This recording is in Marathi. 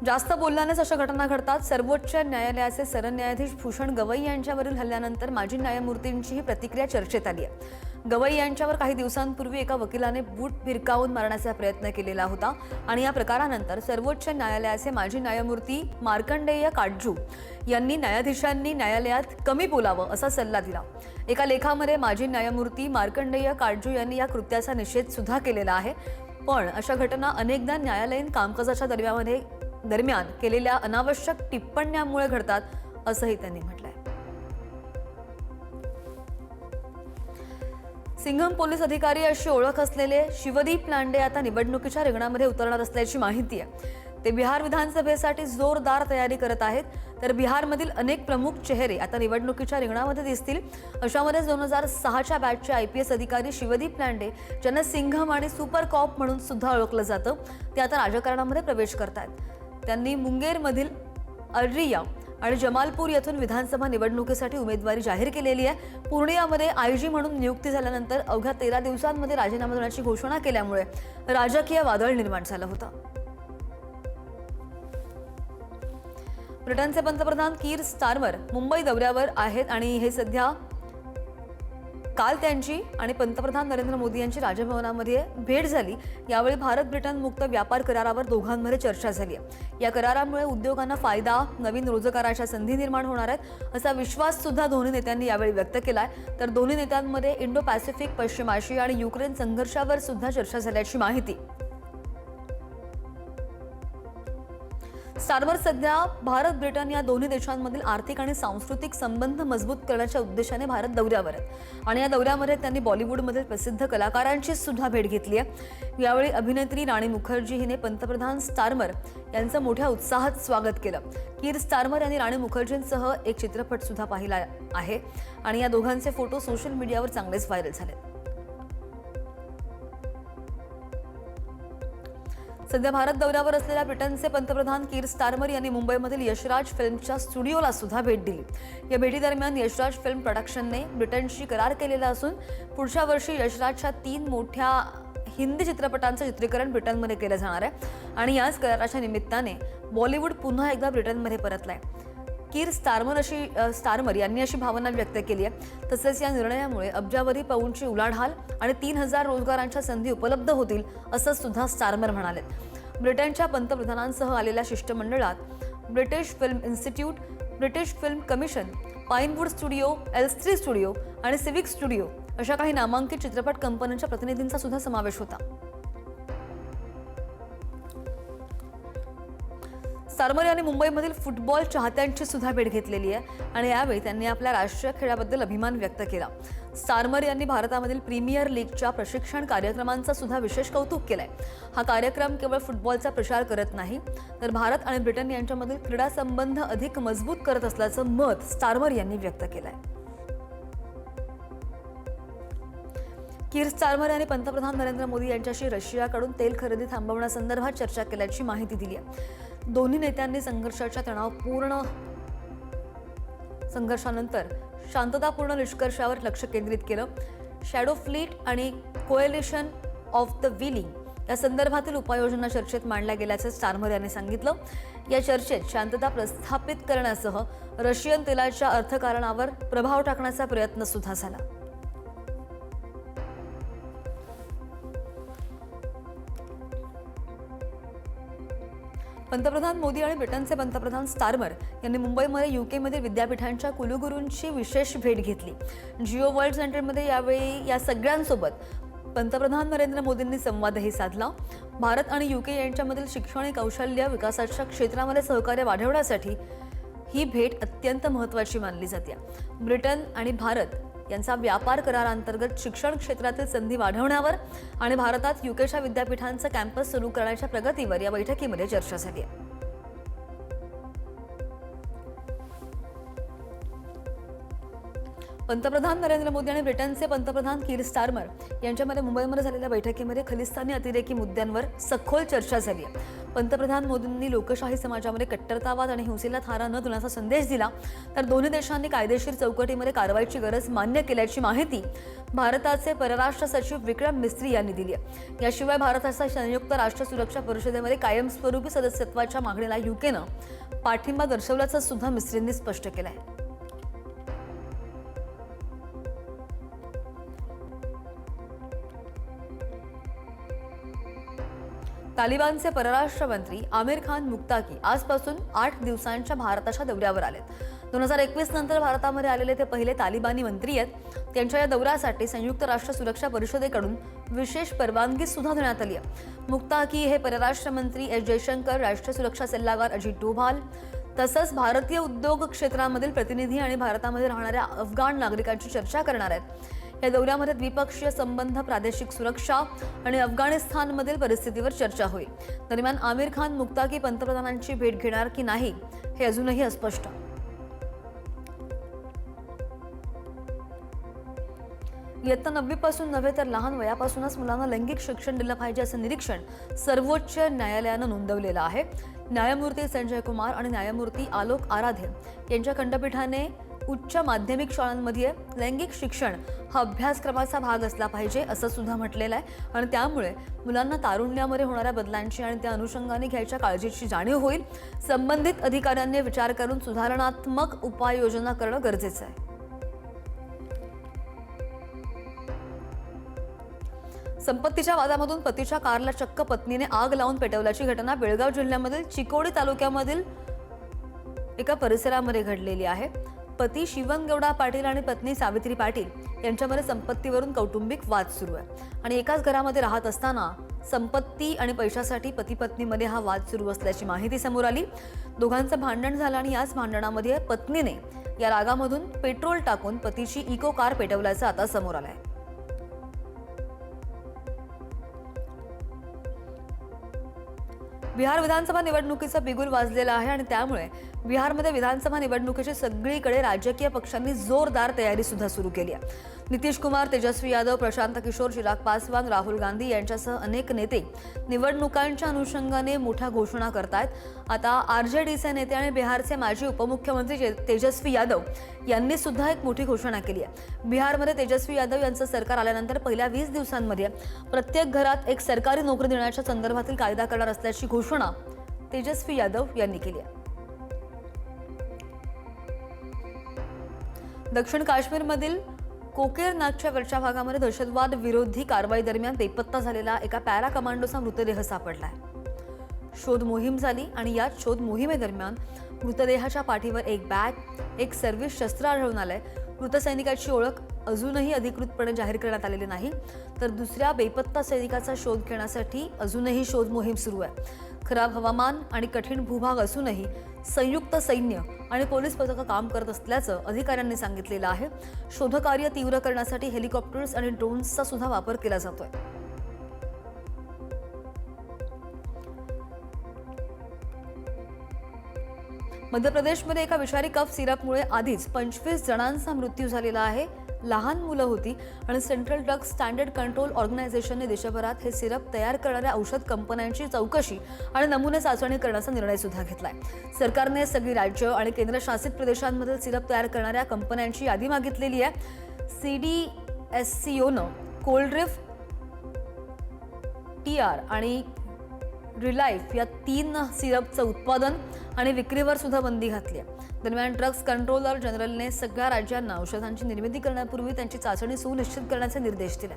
जास्त बोलल्यानेच अशा घटना घडतात। सर्वोच्च न्यायालयाचे सरन्यायाधीश भूषण गवई यांच्यावरील हल्ल्यानंतर माजी न्यायमूर्तींची ही प्रतिक्रिया चर्चेत आली आहे। गवई यांच्यावर काही दिवसांपूर्वी एका वकिलाने बूट भिरकावून मारण्याचा प्रयत्न केलेला होता आणि या प्रकारानंतर सर्वोच्च न्यायालयाचे माजी न्यायमूर्ती मार्कंडेय काटजू यांनी न्यायाधीशांनी न्यायालयात कमी बोलावं असा सल्ला दिला। एका लेखामध्ये माजी न्यायमूर्ती मार्कंडेय काटजू यांनी या कृत्याचा निषेध सुद्धा केलेला आहे। पण अशा घटना अनेकदा न्यायालयीन कामकाजाच्या दरम्यान केलेल्या अनावश्यक टिप्पण्यांमुळे घडतात असंही त्यांनी म्हटलंय। सिंघम पोलीस अधिकारी अशी ओळख असलेले शिवदीप लांडे आता निवडणुकीच्या रिंगणामध्ये उतरणार असल्याची माहिती आहे। ते बिहार विधानसभेसाठी जोरदार तयारी करत आहेत। तर बिहारमधील अनेक प्रमुख चेहरे आता निवडणुकीच्या रिंगणामध्ये दिसतील। अशामध्ये 2006च्या बॅचचे IPS अधिकारी शिवदीप लांडे, ज्यांना सिंघम आणि सुपर कॉप म्हणून सुद्धा ओळखलं जातं, ते आता राजकारणामध्ये प्रवेश करतायत। त्यांनी मुंगेरमधील अररिया आणि जमालपूर येथून विधानसभा निवडणुकीसाठी उमेदवारी जाहीर केलेली आहे। पूर्णियामध्ये IG म्हणून नियुक्ती झाल्यानंतर अवघ्या 13 दिवसांमध्ये राजीनामा देण्याची घोषणा केल्यामुळे राजकीय वादळ निर्माण झालं होतं। ब्रिटनचे पंतप्रधान कीर स्टारमर मुंबई दौऱ्यावर आहेत आणि हे सध्या काल त्यांची आणि पंतप्रधान नरेंद्र मोदी यांची राजभवनामध्ये भेट झाली। यावेळी भारत ब्रिटन मुक्त व्यापार करारावर दोघांमध्ये चर्चा झाली आहे। या करारामुळे उद्योगांना फायदा, नवीन रोजगाराच्या संधी निर्माण होणार आहेत असा विश्वास सुद्धा दोन्ही नेत्यांनी यावेळी व्यक्त केलाय। तर दोन्ही नेत्यांमध्ये इंडो पॅसिफिक, पश्चिम आशिया आणि युक्रेन संघर्षावर सुद्धा चर्चा झाल्याची माहिती। स्टारमर सध्या भारत ब्रिटन या दोन्ही देशांमधील आर्थिक आणि सांस्कृतिक संबंध मजबूत करण्याच्या उद्देशाने भारत दौऱ्यावर आहेत आणि या दौऱ्यामध्ये त्यांनी बॉलिवूडमधील प्रसिद्ध कलाकारांची सुद्धा भेट घेतली आहे। यावेळी अभिनेत्री राणी मुखर्जी हिने पंतप्रधान स्टारमर यांचं मोठ्या उत्साहात स्वागत केलं। कीर स्टारमर यांनी राणी मुखर्जींसह एक चित्रपट सुद्धा पाहिला आहे आणि या दोघांचे फोटो सोशल मीडियावर चांगलेच व्हायरल झाले। सध्या भारत दौऱ्यावर असलेल्या ब्रिटनचे पंतप्रधान कीर स्टारमर यांनी मुंबईमधील यशराज फिल्मच्या स्टुडिओला सुद्धा भेट दिली। या भेटीदरम्यान यशराज फिल्म प्रोडक्शनने ब्रिटनशी करार केलेला असून पुढच्या वर्षी यशराजच्या 3 मोठ्या हिंदी चित्रपटांचं चित्रीकरण ब्रिटनमध्ये केलं जाणार आहे आणि याच कराराच्या निमित्ताने बॉलिवूड पुन्हा एकदा ब्रिटनमध्ये परतलाय। कीर स्टारमर यांनी अशी भावना व्यक्त केली आहे। तसेच या निर्णयामुळे अब्जावधी पाऊंडची उलाढाल आणि 3000 रोजगारांच्या संधी उपलब्ध होतील असं सुद्धा स्टारमर म्हणाले। ब्रिटनच्या पंतप्रधानांसह आलेल्या शिष्टमंडळात British film institute, British film commission, Pinewood studio, Elstree studio आणि सिविक स्टुडिओ अशा काही नामांकित चित्रपट कंपन्यांच्या प्रतिनिधींचा सुद्धा समावेश होता। स्टारमर यांनी मुंबईमधील फुटबॉल चाहत्यांची सुद्धा भेट घेतलेली आहे आणि यावेळी त्यांनी आपल्या राष्ट्रीय खेळाबद्दल अभिमान व्यक्त केला। स्टारमर यांनी भारतामधील प्रीमियर लीगच्या प्रशिक्षण कार्यक्रमांचा सुद्धा विशेष कौतुक केलंय। हा कार्यक्रम केवळ फुटबॉलचा प्रचार करत नाही, तर भारत आणि ब्रिटन यांच्यामधील क्रीडा संबंध अधिक मजबूत करत असल्याचं मत स्टारमर यांनी व्यक्त केलंय। कीर स्टारमर यांनी पंतप्रधान नरेंद्र मोदी यांच्याशी रशियाकडून तेल खरेदी थांबवण्यासंदर्भात चर्चा केल्याची माहिती दिली आहे। दोन्ही नेत्यांनी संघर्षाच्या तणावपूर्ण संघर्षानंतर शांततापूर्ण निष्कर्षावर लक्ष केंद्रित केलं। शॅडो फ्लीट आणि कोएलिशन ऑफ द विलिंग या संदर्भातील उपाययोजना चर्चेत मांडल्या गेल्याचे स्टारमर यांनी सांगितलं। या चर्चेत शांतता प्रस्थापित करण्यासह रशियन तेलाच्या अर्थकारणावर प्रभाव टाकण्याचा प्रयत्न सुद्धा झाला। पंतप्रधान मोदी आणि ब्रिटनचे पंतप्रधान स्टारमर यांनी मुंबईमध्ये UKमधील विद्यापीठांच्या कुलगुरूंची विशेष भेट घेतली। जिओ वर्ल्ड सेंटरमध्ये यावेळी या सगळ्यांसोबत पंतप्रधान नरेंद्र मोदींनी संवादही साधला। भारत आणि UK यांच्यामधील शिक्षण आणि कौशल्य विकासाच्या क्षेत्रामध्ये सहकार्य वाढवण्यासाठी ही भेट अत्यंत महत्त्वाची मानली जाते। ब्रिटन आणि भारत यांचा व्यापार करारांतर्गत शिक्षण क्षेत्रातील संधी वाढवण्यावर आणि भारतात UKच्या विद्यापीठांचं कॅम्पस सुरू करण्याच्या प्रगतीवर या बैठकीमध्ये चर्चा झाली आहे। पंतप्रधान नरेंद्र मोदी आणि ब्रिटनचे पंतप्रधान कीर स्टारमर यांच्यामध्ये मुंबईमध्ये झालेल्या बैठकीमध्ये खलिस्तानी अतिरेकी मुद्द्यांवर सखोल चर्चा झाली आहे। पंतप्रधान मोदींनी लोकशाही समाजामध्ये कट्टरतावाद आणि हिंसेला थारा न देण्याचा संदेश दिला, तर दोन्ही देशांनी कायदेशीर चौकटीमध्ये कारवाईची गरज मान्य केल्याची माहिती भारताचे परराष्ट्र सचिव विक्रम मिस्त्री यांनी दिली आहे। याशिवाय भारताच्या संयुक्त राष्ट्र सुरक्षा परिषदेमध्ये कायमस्वरूपी सदस्यत्वाच्या मागणीला यूकेनं पाठिंबा दर्शवल्याचं सुद्धा मिस्त्रींनी स्पष्ट केलं आहे। तालिबानचे परराष्ट्र मंत्री आमिर खान मुक्ताकी आजपासून 8 दिवसांच्या भारताच्या दौऱ्यावर आलेत। 2021 नंतर भारतामध्ये आलेले ते पहिले तालिबानी मंत्री आहेत। त्यांच्या या दौऱ्यासाठी संयुक्त राष्ट्र सुरक्षा परिषदेकडून विशेष परवानगी सुद्धा देण्यात आली आहे। मुक्ताकी हे परराष्ट्र मंत्री एस जयशंकर, राष्ट्रीय सुरक्षा सल्लागार अजित डोभाल तसंच भारतीय उद्योग क्षेत्रामधील प्रतिनिधी आणि भारतामध्ये राहणाऱ्या अफगाण नागरिकांची चर्चा करणार आहेत। या दौऱ्यामध्ये द्विपक्षीय संबंध, प्रादेशिक सुरक्षा आणि अफगाणिस्तानमधील परिस्थितीवर चर्चा होईल। दरम्यान आमिर खान मुक्ताकी पंतप्रधानांची भेट घेणार की नाही हे अजूनही अस्पष्ट। इयत्ता 9वी पासून नव्हे तर लहान वयापासूनच मुलांना लैंगिक शिक्षण दिलं पाहिजे असं निरीक्षण सर्वोच्च न्यायालयानं नोंदवलेलं आहे। न्यायमूर्ती संजय कुमार आणि न्यायमूर्ती आलोक आराधे यांच्या खंडपीठाने उच्च माध्यमिक शाळांमध्ये लैंगिक शिक्षण हा अभ्यासक्रमाचा भाग असला पाहिजे असं सुद्धा म्हटलेलं आहे आणि त्यामुळे मुलांना तारुण्यामध्ये होणाऱ्या बदलांची आणि त्या अनुषंगाने घ्यायच्या काळजीची जाणीव होईल। संबंधित अधिकाऱ्यांनी विचार करून सुधारणात्मक उपाययोजना करणं गरजेचं आहे। संपत्तीच्या वादामधून पतीच्या कारला चक्क पत्नीने आग लावून पेटवल्याची घटना बेळगाव जिल्ह्यामधील चिकोडी तालुक्यामधील एका परिसरामध्ये घडलेली आहे। पती शिवनगौडा पाटील आणि पत्नी सावित्री पाटील यांच्यामध्ये संपत्तीवरून कौटुंबिक वाद सुरू आहे आणि एकाच घरामध्ये राहत असताना संपत्ती आणि पैशासाठी पती पत्नीमध्ये हा वाद सुरू असल्याची माहिती समोर आली। दोघांचं भांडण झालं आणि याच भांडणामध्ये पत्नीने या रागामधून पेट्रोल टाकून पतीची इको कार पेटवल्याचं आता समोर आलंय। बिहार विधानसभा निवडणुकीचा बिगुल वाजलेला आहे आणि त्यामुळे बिहारमध्ये विधानसभा निवडणुकीची सगळीकडे राजकीय पक्षांनी जोरदार तयारी सुद्धा सुरू केली आहे। नितीश कुमार, तेजस्वी यादव, प्रशांत किशोर, चिराग पासवान, राहुल गांधी यांच्यासह अनेक नेते निवडणुकांच्या अनुषंगाने मोठ्या घोषणा करतायत। आता आरजेडीचे नेते आणि बिहारचे माजी उपमुख्यमंत्री तेजस्वी यादव यांनी सुद्धा एक मोठी घोषणा केली आहे। बिहारमध्ये तेजस्वी यादव यांचं सरकार आल्यानंतर पहिल्या 20 दिवसांमध्ये प्रत्येक घरात एक सरकारी नोकरी देण्याच्या संदर्भातील कायदा करणार असल्याची घोषणा तेजस्वी यादव यांनी केली आहे। दक्षिण काश्मीरमधील कोकेरनागच्या वरच्या भागामध्ये दहशतवाद विरोधी कारवाई दरम्यान बेपत्ता झालेला एका पॅरा कमांडोचा मृतदेह सापडला आहे। शोध मोहीम झाली आणि या शोध मोहिमेदरम्यान मृतदेहाच्या पाठीवर एक बॅग, एक सर्व्हिस शस्त्र आढळून आलंय। मृत सैनिकाची ओळख अजूनही अधिकृतपणे जाहीर करण्यात आलेली नाही, तर दुसऱ्या बेपत्ता सैनिकाचा शोध घेण्यासाठी अजूनही शोध मोहीम सुरू आहे। खराब हवामान आणि कठीण भूभाग असूनही संयुक्त सैन्य आणि पोलीस पथकं काम करत असल्याचं अधिकाऱ्यांनी सांगितलेलं आहे। शोधकार्य तीव्र करण्यासाठी हेलिकॉप्टर्स आणि ड्रोन्सचा सुद्धा वापर केला जातोय। मध्य प्रदेशमध्ये एका विषारी कफ सिरपमुळे आधीच 25 जणांचा मृत्यू झालेला आहे। लहान मुलं होती आणि सेंट्रल ड्रग स्टँडर्ड कंट्रोल ऑर्गनायझेशनने देशभरात हे सिरप तयार करणाऱ्या औषध कंपन्यांची चौकशी आणि नमुने चाचणी करण्याचा निर्णय सुद्धा घेतलाय। सरकारने सगळी राज्य आणि केंद्रशासित प्रदेशांमधील सिरप तयार करणाऱ्या कंपन्यांची यादी मागितलेली आहे। सीडीएससीओनं कोल्ड्रिफ, टीआर आणि रिलाइफ या 3 सिरपचं उत्पादन आणि विक्रीवर सुद्धा बंदी घातली आहे। दरम्यान ड्रग्ज कंट्रोलर जनरलने सगळ्या राज्यांना औषधांची निर्मिती करण्यापूर्वी त्यांची चाचणी सुनिश्चित करण्याचे निर्देश दिले।